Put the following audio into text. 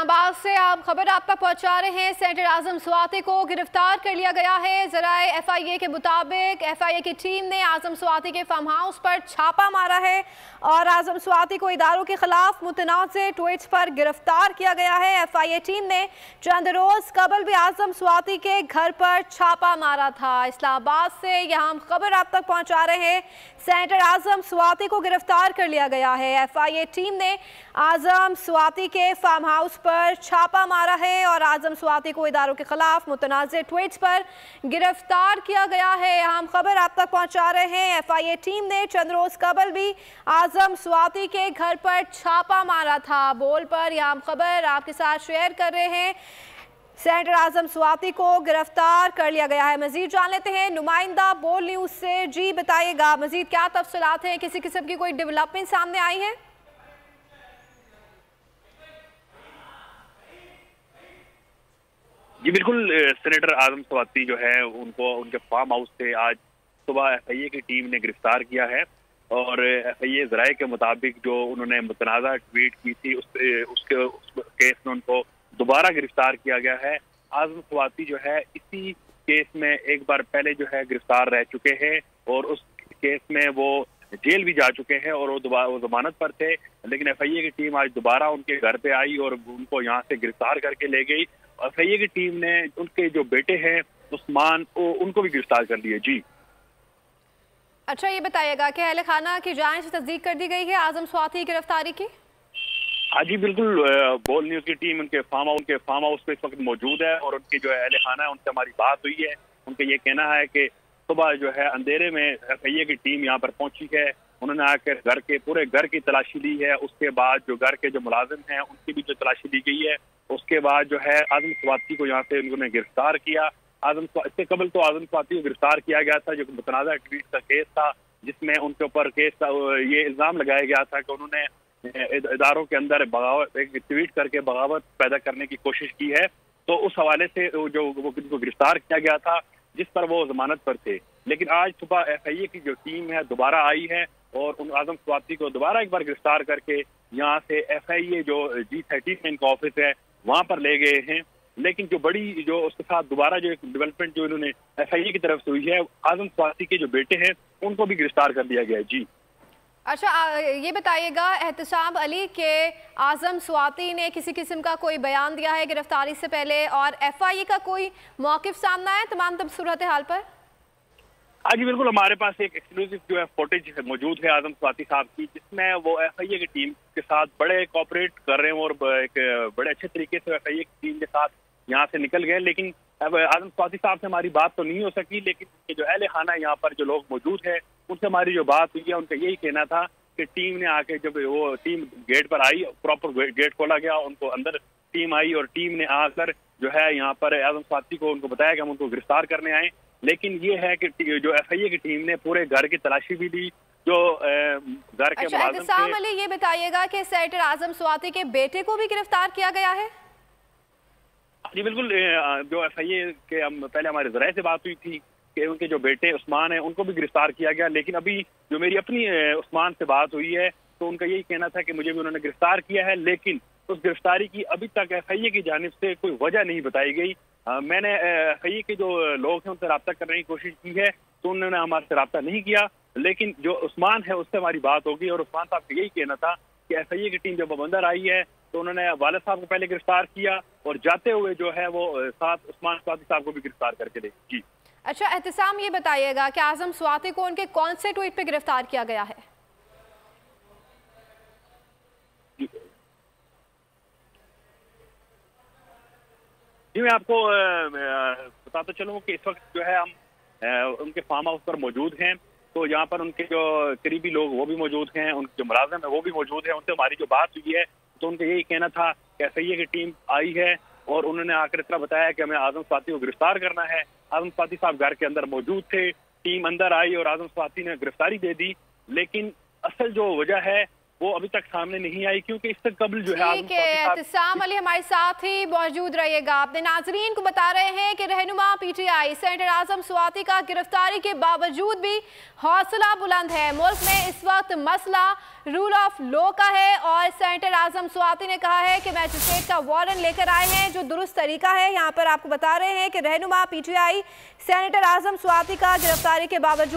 इस्लामाबाद से आप खबर आप तक पहुंचा रहे हैं। सेनेटर आजम स्वाति को गिरफ्तार कर लिया गया है। जराए एफआईए के मुताबिक एफआईए की टीम ने आजम स्वाति के फार्म हाउस पर छापा मारा है और आजम स्वाति को इदारों के खिलाफ मुतनाज़ ट्वीट्स पर गिरफ्तार किया गया है। एफआईए टीम ने चंद रोज कबल भी आजम स्वाति के घर पर छापा मारा था। इस्लामाबाद से यहाँ हम खबर आप तक पहुंचा रहे हैं। सेनेटर आजम स्वाति को गिरफ्तार कर लिया गया है। एफआईए टीम ने आजम स्वाति के फार्म हाउस पर छापा मारा है और आजम स्वाति को इदारों के खिलाफ मुतनाज़ ट्वीट्स पर गिरफ्तार किया गया है। हम खबर आप तक पहुंचा रहे हैं। एफआईए टीम ने चंद रोज कबल भी आजम स्वाति के घर पर छापा मारा था। बोल पर यह हम खबर आपके साथ शेयर कर रहे हैं। सेनेटर आजम स्वाति को गिरफ्तार कर लिया गया है। मजीद जान लेते हैं नुमाइंदा बोल न्यूज से। जी बताइएगा मजीद क्या तफसीलात हैं, किसी किस्म की कोई डेवलपमेंट सामने आई है? जी बिल्कुल, सेनेटर आजम स्वाति जो है उनको उनके फार्म हाउस से आज सुबह एफआईए की टीम ने गिरफ्तार किया है और एफआईए जराये के मुताबिक जो उन्होंने मुतनाज़ा ट्वीट की थी उस केस में उनको दोबारा गिरफ्तार किया गया है। आजम स्वाति जो है इसी केस में एक बार पहले जो है गिरफ्तार रह चुके हैं और उस केस में वो जेल भी जा चुके हैं और वो जमानत पर थे, लेकिन एफआईए की टीम आज दोबारा उनके घर पे आई और उनको यहाँ से गिरफ्तार करके ले गई। एफआईए की टीम ने उनके जो बेटे हैं उस्मान उनको भी गिरफ्तार कर लिया। जी अच्छा, ये बताइएगा कि अहले खाना की जानिब से तस्दीक कर दी गई है आजम स्वाति की गिरफ्तारी की? हाँ जी बिल्कुल, बोल न्यूज की टीम उनके फार्म हाउस पे इस वक्त मौजूद है और उनकी जो अहले खाना है उनसे हमारी बात हुई है। उनका ये कहना है कि सुबह जो है अंधेरे में एफआईए की टीम यहाँ पर पहुंची है। उन्होंने आकर पूरे घर की तलाशी ली है। उसके बाद जो घर के जो मुलाजिम हैं उनकी भी जो तलाशी ली गई है। उसके बाद जो है आजम स्वाति को यहाँ से उन्होंने गिरफ्तार किया। इससे कबल तो आजम स्वाति को गिरफ्तार किया गया था जो मुतनाज़ा ट्वीट का केस था, जिसमें उनके ऊपर ये इल्जाम लगाया गया था कि उन्होंने इदारों के अंदर बगावत एक ट्वीट करके बगावत पैदा करने की कोशिश की है। तो उस हवाले से जो उनको गिरफ्तार किया गया था जिस पर वो जमानत पर थे। लेकिन आज सुबह एफआईए की जो टीम है दोबारा आई है और उन आजम स्वाति को दोबारा एक बार गिरफ्तार करके यहाँ से एफआईए जो G13 में इनका ऑफिस है वहां पर ले गए हैं। लेकिन जो बड़ी जो उसके साथ दोबारा जो एक डेवलपमेंट जो इन्होंने एफआईए की तरफ से हुई है, आजम स्वाति के जो बेटे हैं उनको भी गिरफ्तार कर दिया गया है। जी अच्छा, ये बताइएगा एहतसाब अली के आजम स्वाति ने किसी किस्म का कोई बयान दिया है गिरफ्तारी से पहले और एफआईए का कोई मौकिफ सामना है तमाम सूरत हाल पर? हाँ जी बिल्कुल, हमारे पास एक एक्सक्लूसिव जो है फुटेज मौजूद है आजम स्वाति साहब की, जिसमें वो एफआईए की टीम के साथ बड़े कोऑपरेट कर रहे हैं और एक बड़े अच्छे तरीके से एफआईए की टीम के साथ यहाँ से निकल गए। लेकिन अब आजम स्वाति साहब से हमारी बात तो नहीं हो सकी, लेकिन जो अहले खाना यहाँ पर जो लोग मौजूद है उनसे हमारी जो बात हुई है उनका यही कहना था कि टीम ने आके जब वो टीम गेट पर आई, प्रॉपर गेट खोला गया, उनको अंदर टीम आई और टीम ने आकर जो है यहाँ पर आजम स्वाति को उनको बताया कि हम उनको गिरफ्तार करने आए। लेकिन ये है कि जो एफआईए की टीम ने पूरे घर की तलाशी भी ली जो घर के मुलाजिम थे। अली ये बताइएगा कि सेनेटर आजम स्वाति के बेटे को भी गिरफ्तार किया गया है? जी बिल्कुल, जो एफआईए के पहले हमारे जराये से बात हुई थी कि उनके जो बेटे उस्मान है उनको भी गिरफ्तार किया गया। लेकिन अभी जो मेरी अपनी उस्मान से बात हुई है तो उनका यही कहना था कि मुझे भी उन्होंने गिरफ्तार किया है, लेकिन उस गिरफ्तारी की अभी तक एफआईए की जानिब से कोई वजह नहीं बताई गई। मैंने एफआईए के जो लोग हैं उनसे रब्ता करने की कोशिश की है तो उन्होंने हमारे से रब्ता नहीं किया। लेकिन जो उस्मान है उससे हमारी बात होगी और उस्मान साहब का यही कहना था कि एफआईए की टीम जब अंदर आई है तो उन्होंने वालिद साहब को पहले गिरफ्तार किया और जाते हुए जो है वो साथ उस्मान स्वाति साहब को भी गिरफ्तार करके ले। जी अच्छा, एहतसाम ये बताइएगा कि आजम स्वाति को उनके कौन से ट्वीट पे गिरफ्तार किया गया है? जी मैं आपको बताता चलूँ कि इस वक्त जो है हम उनके फार्म हाउस पर मौजूद हैं। तो यहाँ पर उनके जो करीबी लोग वो भी मौजूद हैं, उनके जो मुलाजिम है वो भी मौजूद हैं। उनसे हमारी जो बात हुई है तो उनका यही कहना था कि एफआईए की टीम आई है और उन्होंने आकर इतना बताया कि हमें आजम स्वाति को गिरफ्तार करना है। आजम स्वाति साहब घर के अंदर मौजूद थे, टीम अंदर आई और आजम स्वाति ने गिरफ्तारी दे दी। लेकिन असल जो वजह है वो अभी तक सामने नहीं आई, क्योंकि इससे कबल जो है ठीक है, एहतिसाम अली हमारे साथ ही मौजूद रहिएगा। अपने नाजरीन को बता रहे हैं कि रहनुमा पीटीआई सेनेटर आजम स्वाति का गिरफ्तारी के बावजूद भी हौसला बुलंद है। मुल्क में इस वक्त मसला रूल ऑफ लॉ का है और सेनेटर आजम स्वाति ने कहा है कि मैजिस्ट्रेट का वारंट लेकर आए हैं जो दुरुस्त तरीका है। यहाँ पर आपको बता रहे हैं कि रहनुमा पीटीआई सेनेटर आजम स्वाति का गिरफ्तारी के बावजूद